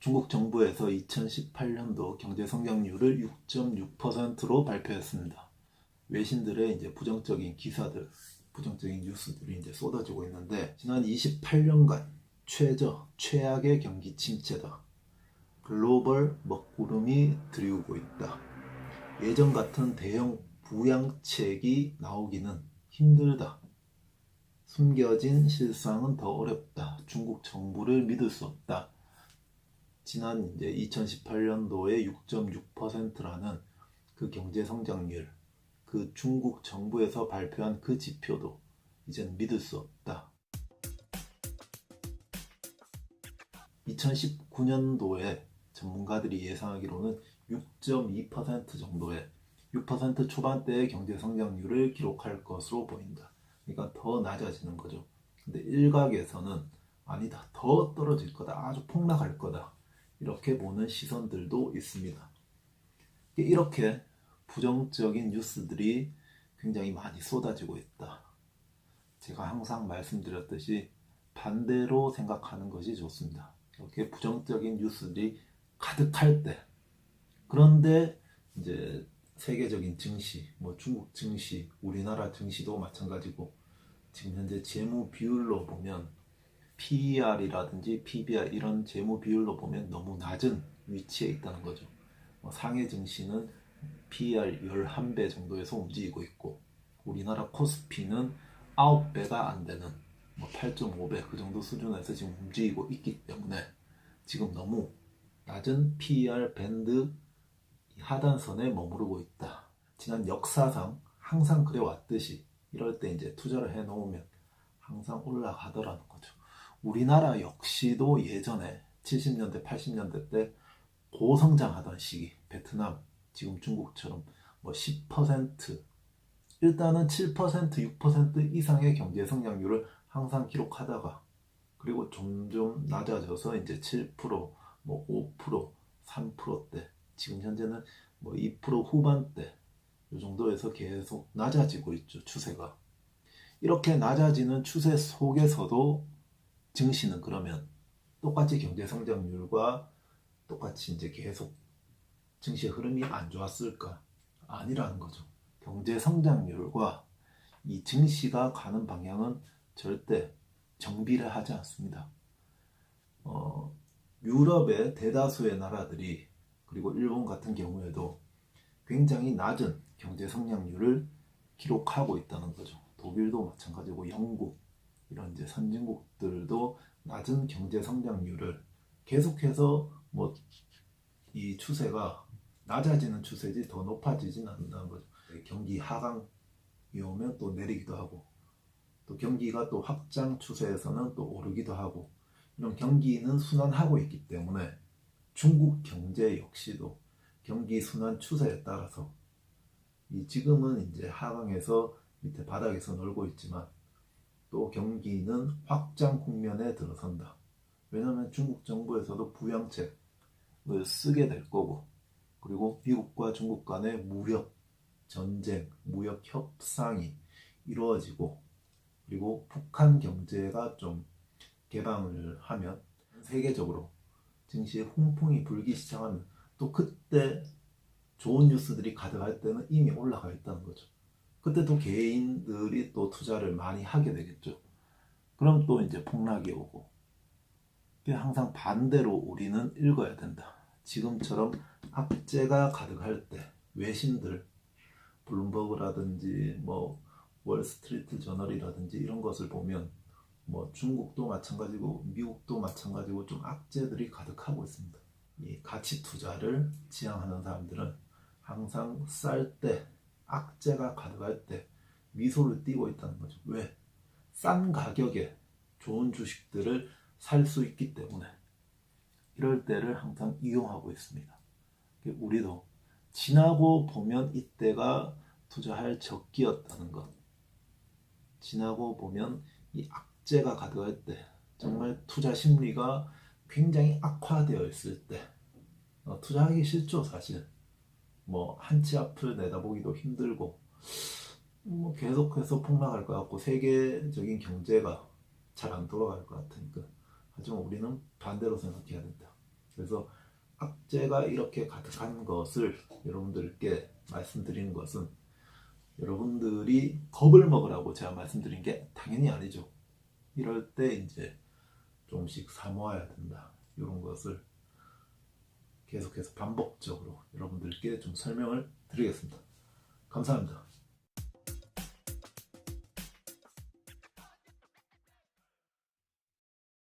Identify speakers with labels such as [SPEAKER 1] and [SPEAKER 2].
[SPEAKER 1] 중국 정부에서 2018년도 경제 성장률을 6.6%로 발표했습니다. 외신들의 이제 부정적인 기사들, 부정적인 뉴스들이 이제 쏟아지고 있는데, 지난 28년간 최악의 경기 침체다. 글로벌 먹구름이 드리우고 있다. 예전 같은 대형 부양책이 나오기는 힘들다. 숨겨진 실상은 더 어렵다. 중국 정부를 믿을 수 없다. 지난 이제 2018년도에 6.6%라는 그 경제 성장률, 그 중국 정부에서 발표한 그 지표도 이제는 믿을 수 없다. 2019년도에 전문가들이 예상하기로는 6.2% 정도의 6% 초반대의 경제 성장률을 기록할 것으로 보인다. 그러니까 더 낮아지는 거죠. 근데 일각에서는 아니다, 더 떨어질 거다, 아주 폭락할 거다, 이렇게 보는 시선들도 있습니다. 이렇게 부정적인 뉴스들이 굉장히 많이 쏟아지고 있다. 제가 항상 말씀드렸듯이 반대로 생각하는 것이 좋습니다. 이렇게 부정적인 뉴스들이 가득할 때, 그런데 이제 세계적인 증시, 중국 증시, 우리나라 증시도 마찬가지고, 지금 현재 재무 비율로 보면 PER이라든지 PBR 이런 재무 비율로 보면 너무 낮은 위치에 있다는 거죠. 상해 증시는 PER 11배 정도에서 움직이고 있고, 우리나라 코스피는 9배가 안 되는 8.5배 그 정도 수준에서 지금 움직이고 있기 때문에 지금 너무 낮은 PER 밴드 하단선에 머무르고 있다. 지난 역사상 항상 그래왔듯이 이럴 때 이제 투자를 해놓으면 항상 올라가더라는 거죠. 우리나라 역시도 예전에 70년대, 80년대 때 고성장하던 시기, 베트남, 지금 중국처럼 10%, 일단은 7%, 6% 이상의 경제 성장률을 항상 기록하다가, 그리고 점점 낮아져서 이제 7%, 5%, 3%대, 지금 현재는 2% 후반대, 이 정도에서 계속 낮아지고 있죠, 추세가. 이렇게 낮아지는 추세 속에서도 증시는 그러면 똑같이 경제 성장률과 똑같이 이제 계속 증시의 흐름이 안 좋았을까? 아니라는 거죠. 경제 성장률과 이 증시가 가는 방향은 절대 정비례하지 않습니다. 유럽의 대다수의 나라들이, 그리고 일본 같은 경우에도 굉장히 낮은 경제 성장률을 기록하고 있다는 거죠. 독일도 마찬가지고, 영국, 이런 이제 선진국들도 낮은 경제 성장률을 계속해서 이 추세가 낮아지는 추세지 더 높아지진 않는다는 거죠. 경기 하강이 오면 또 내리기도 하고, 또 경기가 또 확장 추세에서는 또 오르기도 하고, 이런 경기는 순환하고 있기 때문에 중국 경제 역시도 경기 순환 추세에 따라서 지금은 이제 하강에서 밑에 바닥에서 놀고 있지만 또 경기는 확장 국면에 들어선다. 왜냐하면 중국 정부에서도 부양책을 쓰게 될 거고, 그리고 미국과 중국 간의 무역 전쟁, 무역 협상이 이루어지고, 그리고 북한 경제가 좀 개방을 하면 세계적으로 증시에 훈풍이 불기 시작하면 또 그때 좋은 뉴스들이 가득할 때는 이미 올라가 있다는 거죠. 그때 또 개인들이 또 투자를 많이 하게 되겠죠. 그럼 또 이제 폭락이 오고, 항상 반대로 우리는 읽어야 된다. 지금처럼 악재가 가득할 때 외신들, 블룸버그라든지 월스트리트 저널이라든지 이런 것을 보면 중국도 마찬가지고 미국도 마찬가지고 좀 악재들이 가득하고 있습니다. 이 가치 투자를 지향하는 사람들은 항상 쌀 때, 악재가 가득할 때 미소를 띠고 있다는 거죠. 왜? 싼 가격에 좋은 주식들을 살 수 있기 때문에 이럴 때를 항상 이용하고 있습니다. 우리도 지나고 보면 이때가 투자할 적기였다는 것, 지나고 보면 이 악재가 가득할 때, 정말 투자 심리가 굉장히 악화되어 있을 때 투자하기 싫죠, 사실. 한 치 앞을 내다보기도 힘들고, 계속해서 폭락할 것 같고, 세계적인 경제가 잘 안 돌아갈 것 같으니까. 하지만 우리는 반대로 생각해야 된다. 그래서 악재가 이렇게 가득한 것을 여러분들께 말씀드리는 것은 여러분들이 겁을 먹으라고 제가 말씀드린 게 당연히 아니죠. 이럴 때 이제 조금씩 사모아야 된다. 이런 것을 계속해서 반복적으로 여러분들께 좀 설명을 드리겠습니다. 감사합니다.